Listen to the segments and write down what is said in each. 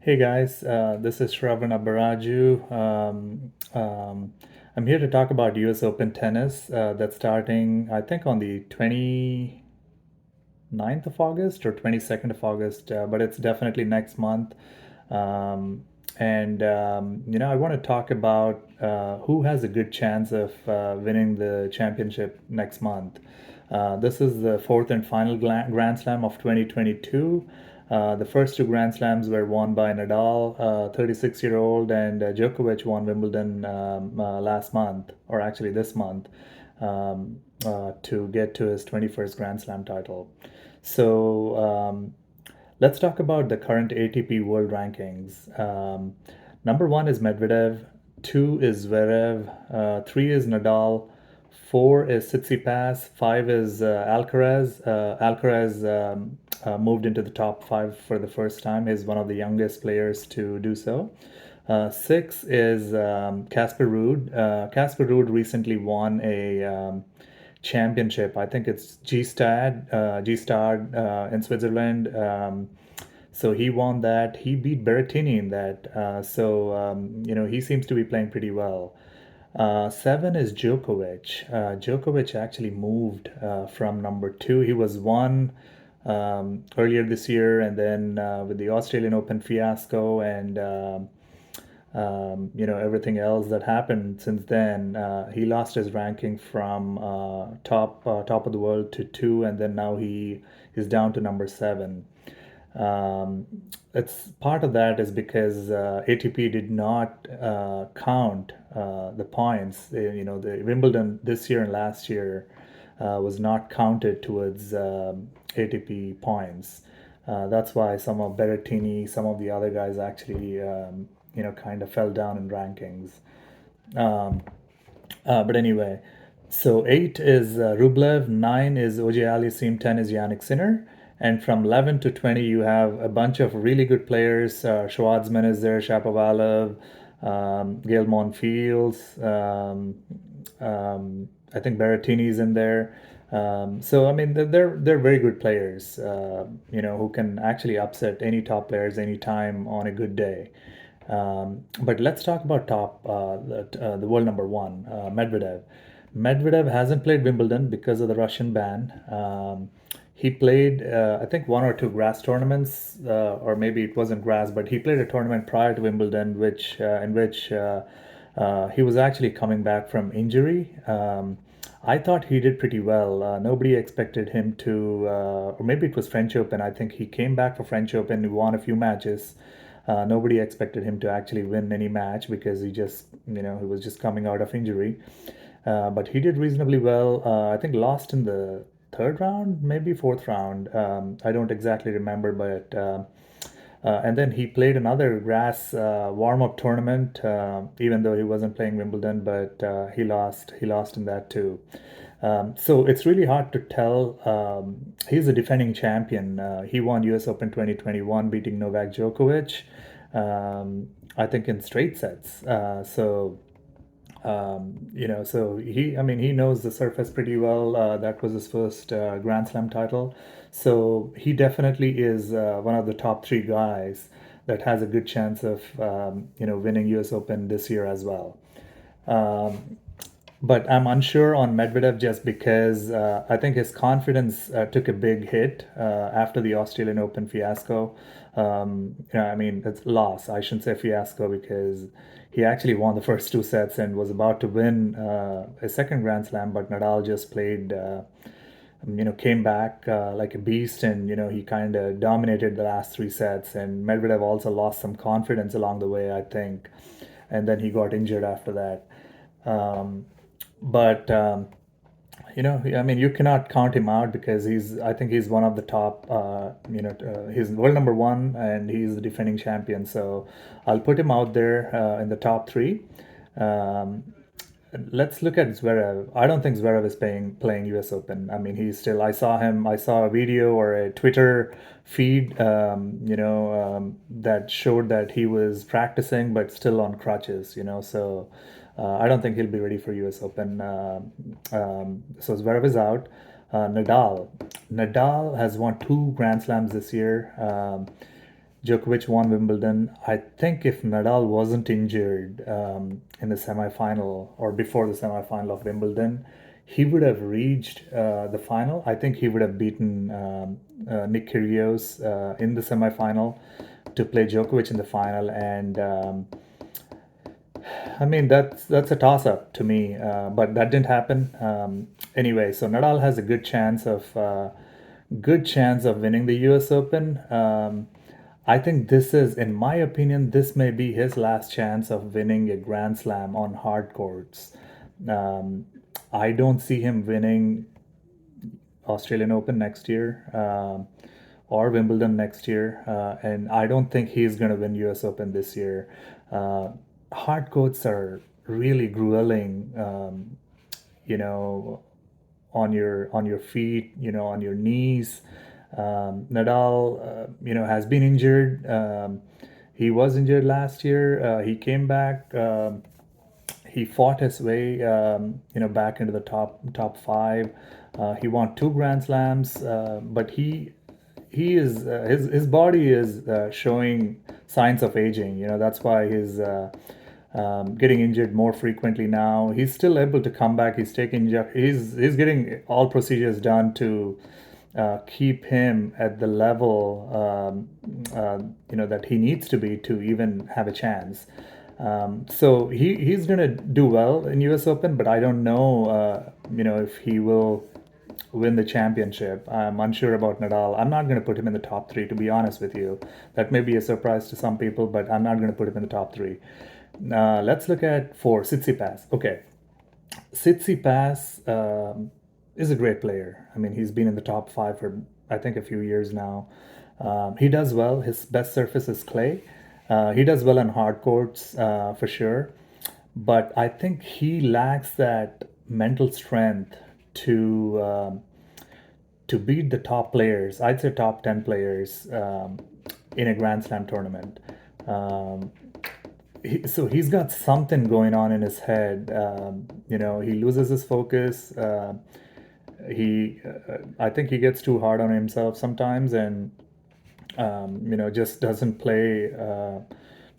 Hey guys, this is Shravan Abaraju. I'm here to talk about US Open tennis that's starting, I think, on the 29th of August or 22nd of August, but it's definitely next month. Um, I want to talk about who has a good chance of winning the championship next month. This is the fourth and final Grand Slam of 2022. The first two Grand Slams were won by Nadal, 36-year-old, and Djokovic won Wimbledon last month, or actually this month, to get to his 21st Grand Slam title. So let's talk about the current ATP World Rankings. Number one is Medvedev, two is Zverev, three is Nadal, four is Tsitsipas, five is Alcaraz. Alcaraz moved into the top five for the first time. He's one of the youngest players to do so. Six is Casper Ruud. Casper Ruud recently won a championship. I think it's G-Stad in Switzerland. So he won that. He beat Berrettini in that. He seems to be playing pretty well. Seven is Djokovic. Djokovic actually moved from number two. He was one earlier this year, and then with the Australian Open fiasco and everything else that happened since then, he lost his ranking from top of the world to two, and then now he is down to number seven. Um, it's part of that is because ATP did not count the points. The Wimbledon this year and last year was not counted towards ATP points. That's why some of Berrettini, some of the other guys actually, kind of fell down in rankings. Um, but anyway, so 8 is Rublev, 9 is OJ Aliassime, 10 is Yannick Sinner. And from 11 to 20, you have a bunch of really good players. Schwartzman is there, Shapovalov, Gail Monfils, I think Berrettini's in there. I mean, they're very good players, who can actually upset any top players anytime on a good day. But let's talk about the world number one, Medvedev. Medvedev hasn't played Wimbledon because of the Russian ban. He played, I think, one or two grass tournaments, or maybe it wasn't grass, but he played a tournament prior to Wimbledon, in which he was actually coming back from injury. I thought he did pretty well. Nobody expected him to, or maybe it was French Open. I think he came back for French Open. He won a few matches. Nobody expected him to actually win any match because he was just coming out of injury. But he did reasonably well. I think lost in the third round, maybe fourth round. I don't exactly remember, but and then he played another grass warm-up tournament, even though he wasn't playing Wimbledon, but he lost. He lost in that too. So it's really hard to tell. He's a defending champion. He won U.S. Open 2021, beating Novak Djokovic. I think in straight sets. I mean, he knows the surface pretty well. That was his first Grand Slam title. So he definitely is one of the top three guys that has a good chance of, winning US Open this year as well. Um, but I'm unsure on Medvedev just because I think his confidence took a big hit after the Australian Open fiasco. I mean, it's loss. I shouldn't say fiasco because he actually won the first two sets and was about to win a second Grand Slam, but Nadal just played, came back like a beast, and he kind of dominated the last three sets. And Medvedev also lost some confidence along the way, I think, and then he got injured after that. Um, but I mean, you cannot count him out because I think he's one of the top, he's world number one and he's the defending champion. So I'll put him out there in the top three. Um, let's look at Zverev. I don't think Zverev is playing US Open. I mean, I saw a video or a Twitter feed, that showed that he was practicing but still on crutches, so I don't think he'll be ready for US Open. So Zverev is out. Nadal has won two Grand Slams this year. Djokovic won Wimbledon. I think if Nadal wasn't injured in the semifinal or before the semifinal of Wimbledon, he would have reached the final. I think he would have beaten Nick Kyrgios in the semifinal to play Djokovic in the final. And I mean, that's a toss up to me, but that didn't happen. Anyway, so Nadal has a good chance of winning the U.S. Open. I think this is, in my opinion, this may be his last chance of winning a Grand Slam on hard courts. Um, I don't see him winning Australian Open next year or Wimbledon next year, and I don't think he's going to win U.S. Open this year. Uh, Hard courts are really grueling, you know, on your feet, on your knees. Nadal, has been injured. He was injured last year. He came back. He fought his way, back into the top five. He won two Grand Slams, but he is his body is showing signs of aging. That's why he's getting injured more frequently now. He's still able to come back. He's getting all procedures done to keep him at the level that he needs to be to even have a chance. So he's gonna do well in U.S. Open, but I don't know if he will win the championship. I'm unsure about Nadal. I'm not going to put him in the top three, to be honest with you. That may be a surprise to some people, but I'm not going to put him in the top three. Let's look at four, Tsitsipas. Okay, Tsitsipas is a great player. I mean, he's been in the top five for, I think, a few years now. He does well. His best surface is clay. He does well on hard courts for sure. But I think he lacks that mental strength to beat the top players. I'd say top 10 players in a Grand Slam tournament. Um, so he's got something going on in his head. He loses his focus. I think he gets too hard on himself sometimes, and just doesn't play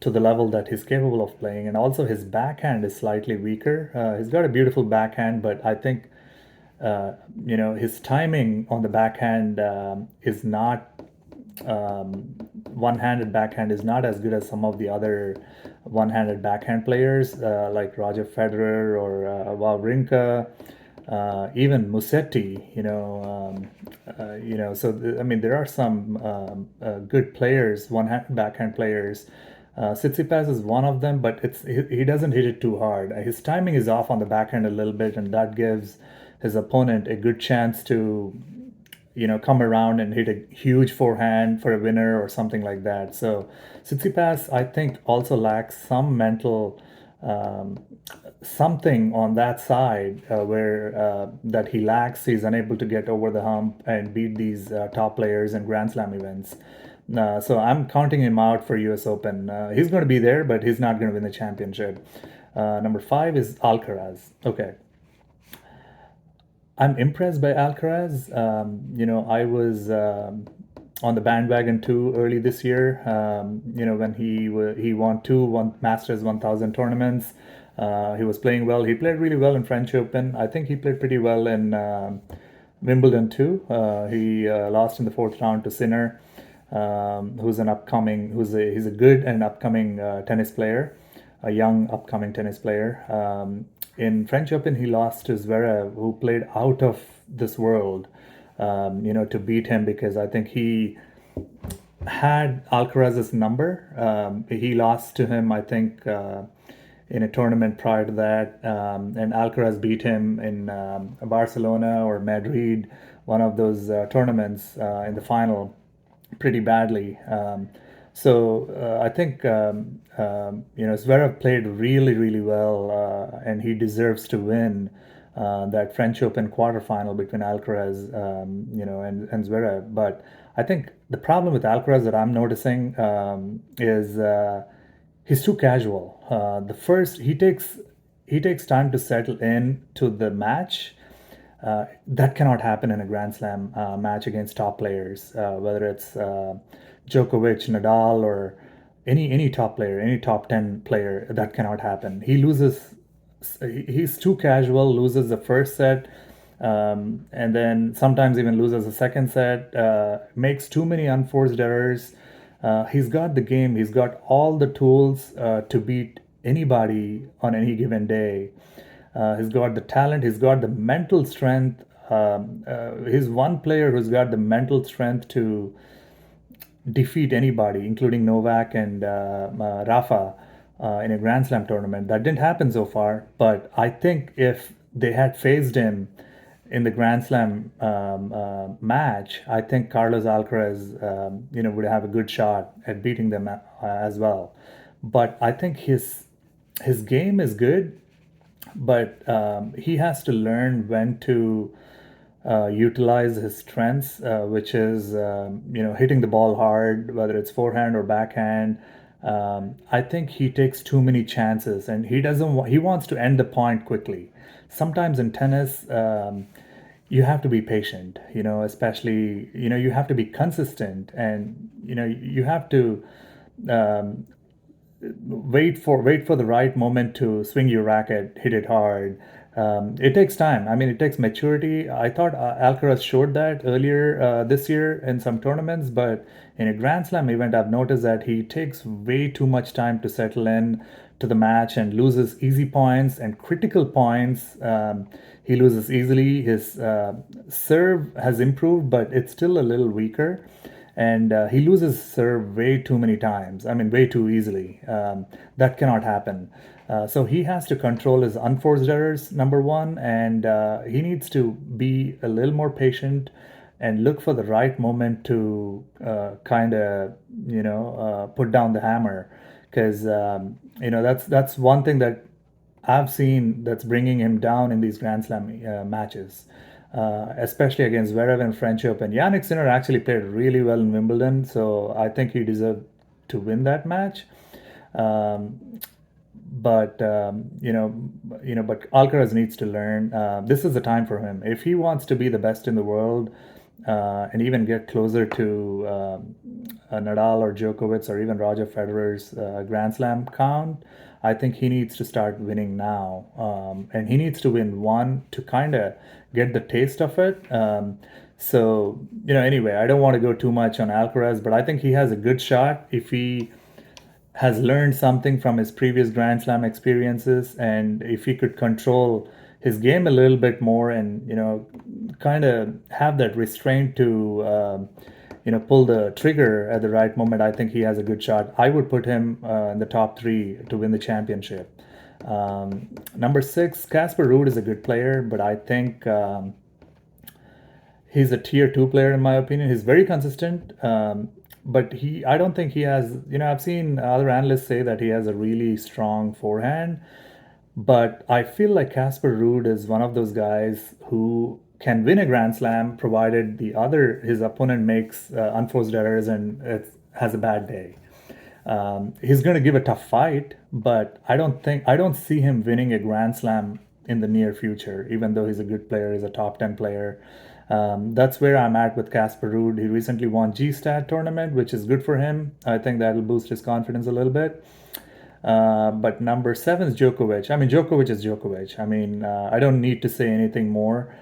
to the level that he's capable of playing. And also, his backhand is slightly weaker. He's got a beautiful backhand, but I think his timing on the backhand is not one-handed backhand is not as good as some of the other one-handed backhand players like Roger Federer or Wawrinka, even Musetti. I mean, there are some good players, one-handed backhand players. Tsitsipas is one of them, but he doesn't hit it too hard. His timing is off on the backhand a little bit, and that gives his opponent a good chance to come around and hit a huge forehand for a winner or something like that. So Tsitsipas, I think, also lacks some mental something on that side where that he lacks. He's unable to get over the hump and beat these top players in Grand Slam events. So I'm counting him out for U.S. Open. He's going to be there, but he's not going to win the championship. Number five is Alcaraz. Okay, I'm impressed by Alcaraz. I was on the bandwagon too early this year. When he won one Masters 1000 tournaments. He was playing well. He played really well in French Open. I think he played pretty well in Wimbledon too. He lost in the fourth round to Sinner, he's a good and upcoming tennis player, a young upcoming tennis player. In French Open, he lost to Zverev, who played out of this world, to beat him because I think he had Alcaraz's number. He lost to him, I think, in a tournament prior to that, and Alcaraz beat him in Barcelona or Madrid, one of those tournaments in the final, pretty badly. I think Zverev played really, really well, and he deserves to win that French Open quarterfinal between Alcaraz, and Zverev. But I think the problem with Alcaraz that I'm noticing is he's too casual. The first he takes time to settle in to the match. That cannot happen in a Grand Slam match against top players, whether it's Djokovic, Nadal, or any top player, any top 10 player. That cannot happen. He loses. He's too casual. Loses the first set, and then sometimes even loses the second set. Makes too many unforced errors. He's got the game. He's got all the tools to beat anybody on any given day. He's got the talent. He's got the mental strength. He's one player who's got the mental strength to defeat anybody, including Novak and Rafa, in a Grand Slam tournament. That didn't happen so far, but I think if they had faced him in the Grand Slam match, I think Carlos Alcaraz, would have a good shot at beating them as well. But I think his game is good, but he has to learn when to utilize his strengths, which is hitting the ball hard, whether it's forehand or backhand. I think he takes too many chances, and he doesn't. He wants to end the point quickly. Sometimes in tennis, you have to be patient. Especially you have to be consistent, and you have to wait for the right moment to swing your racket, hit it hard. It takes time. I mean, it takes maturity. I thought Alcaraz showed that earlier this year in some tournaments, but in a Grand Slam event, I've noticed that he takes way too much time to settle in to the match and loses easy points and critical points. He loses easily. His serve has improved, but it's still a little weaker, and he loses serve way too many times. I mean, way too easily. That cannot happen. So he has to control his unforced errors, number one, and he needs to be a little more patient and look for the right moment to kind of put down the hammer, because that's one thing that I've seen that's bringing him down in these Grand Slam matches, especially against Zverev in French Open. Yannick Sinner actually played really well in Wimbledon, so I think he deserved to win that match. Um, but Alcaraz needs to learn. This is the time for him if he wants to be the best in the world, and even get closer to Nadal or Djokovic or even Roger Federer's Grand Slam count. I think he needs to start winning now, and he needs to win one to kind of get the taste of it. Anyway, I don't want to go too much on Alcaraz, but I think he has a good shot if he has learned something from his previous Grand Slam experiences, and if he could control his game a little bit more, and kind of have that restraint to pull the trigger at the right moment, I think he has a good shot. I would put him in the top three to win the championship. Number six, Casper Ruud is a good player, but I think he's a tier two player in my opinion. He's very consistent, but I don't think he has. I've seen other analysts say that he has a really strong forehand, but I feel like Casper Ruud is one of those guys who can win a Grand Slam provided his opponent makes unforced errors and has a bad day. He's going to give a tough fight, but I don't see him winning a Grand Slam in the near future. Even though he's a good player, he's a top 10 player. That's where I'm at with Casper Ruud. He recently won G-Stat tournament, which is good for him. I think that'll boost his confidence a little bit. But number seven is Djokovic. I mean, Djokovic is Djokovic. I mean, I don't need to say anything more.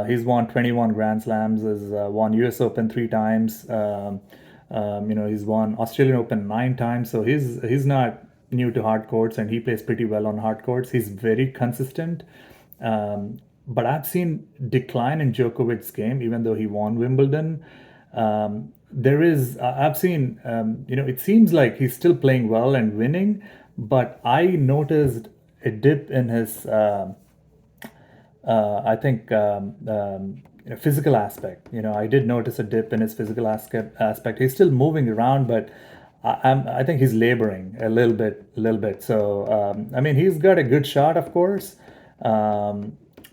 He's won 21 Grand Slams, has won US Open 3 times. He's won Australian Open 9 times. So he's not new to hard courts, and he plays pretty well on hard courts. He's very consistent. But I've seen decline in Djokovic's game, even though he won Wimbledon. I've seen, it seems like he's still playing well and winning, but I noticed a dip in his, I think, physical aspect. I did notice a dip in his physical aspect. He's still moving around, but I think he's laboring a little bit. So, I mean, he's got a good shot, of course.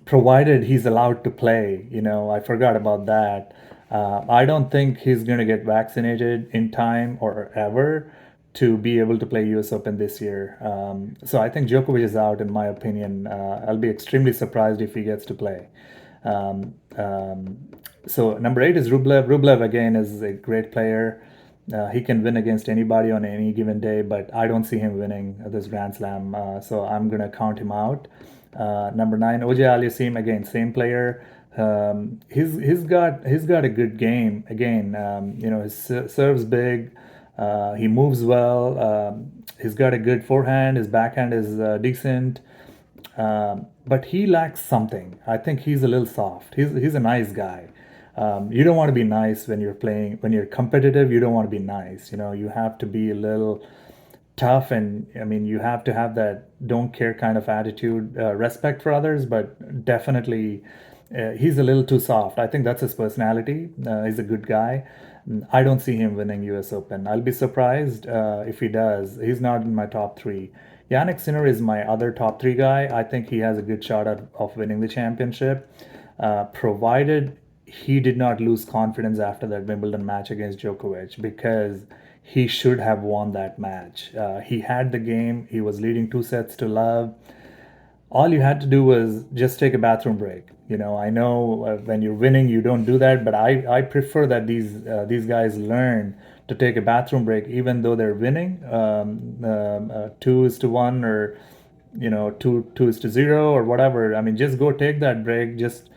Provided he's allowed to play. I forgot about that. I don't think he's going to get vaccinated in time or ever to be able to play US Open this year. So I think Djokovic is out, in my opinion. I'll be extremely surprised if he gets to play. So number eight is Rublev. Rublev, again, is a great player. He can win against anybody on any given day, but I don't see him winning this Grand Slam. So I'm gonna count him out. Number nine, OJ Aliassime, again, same player. He's got a good game again. His serves big. He moves well. He's got a good forehand. His backhand is decent. But he lacks something. I think he's a little soft. He's a nice guy. You don't want to be nice when you're playing, when you're competitive. You don't want to be nice. You have to be a little tough, and I mean, you have to have that don't care kind of attitude, respect for others, but definitely he's a little too soft. I think that's his personality. He's a good guy. I don't see him winning US Open. I'll be surprised if he does. He's not in my top three. Yannick Sinner is my other top three guy. I think he has a good shot of winning the championship, provided he did not lose confidence after that Wimbledon match against Djokovic, because he should have won that match. He had the game. He was leading 2-0. All you had to do was just take a bathroom break. I know when you're winning, you don't do that, but I prefer that these guys learn to take a bathroom break, even though they're winning 2-1, or 2-0, or whatever. I mean, just go take that break. Just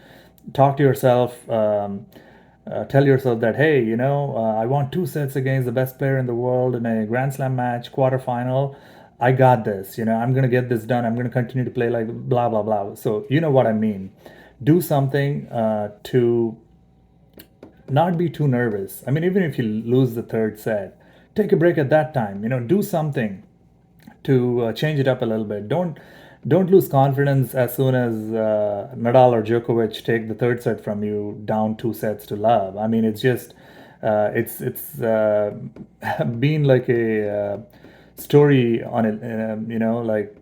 talk to yourself. Tell yourself that, hey, I won 2 sets against the best player in the world in a Grand Slam match, quarterfinal. I got this. I'm going to get this done. I'm going to continue to play like blah, blah, blah. So, you know what I mean. Do something to not be too nervous. I mean, even if you lose the third set, take a break at that time. Do something to change it up a little bit. Don't lose confidence as soon as Nadal or Djokovic take the third set from you down 2 sets to love. I mean, it's just it's been like a story on it, like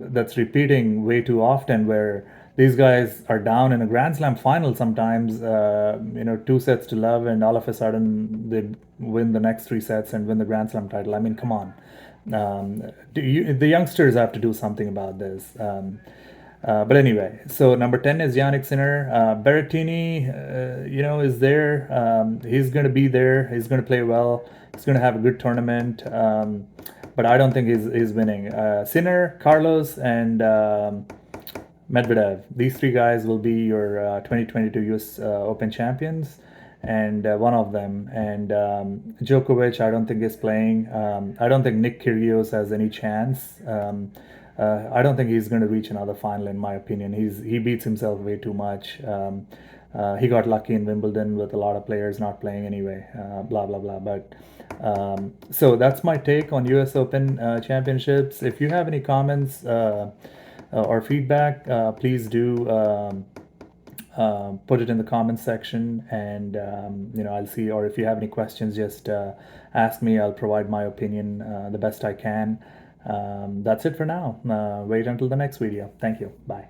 that's repeating way too often, where these guys are down in a Grand Slam final sometimes, 2 sets to love, and all of a sudden they win the next 3 sets and win the Grand Slam title. I mean, come on. The youngsters have to do something about this. But anyway, so number 10 is Yannick Sinner. Berrettini, is there. He's going to be there. He's going to play well. He's going to have a good tournament. But I don't think he's winning. Sinner, Carlos, and Medvedev. These three guys will be your 2022 US Open champions, and one of them. And Djokovic, I don't think is playing. I don't think Nick Kyrgios has any chance. I don't think he's going to reach another final, in my opinion. He beats himself way too much. He got lucky in Wimbledon with a lot of players not playing anyway. Blah blah blah. But so that's my take on US Open championships. If you have any comments or feedback, please do put it in the comments section, and I'll see. Or if you have any questions, just ask me. I'll provide my opinion the best I can. That's it for now. Wait until the next video. Thank you. Bye.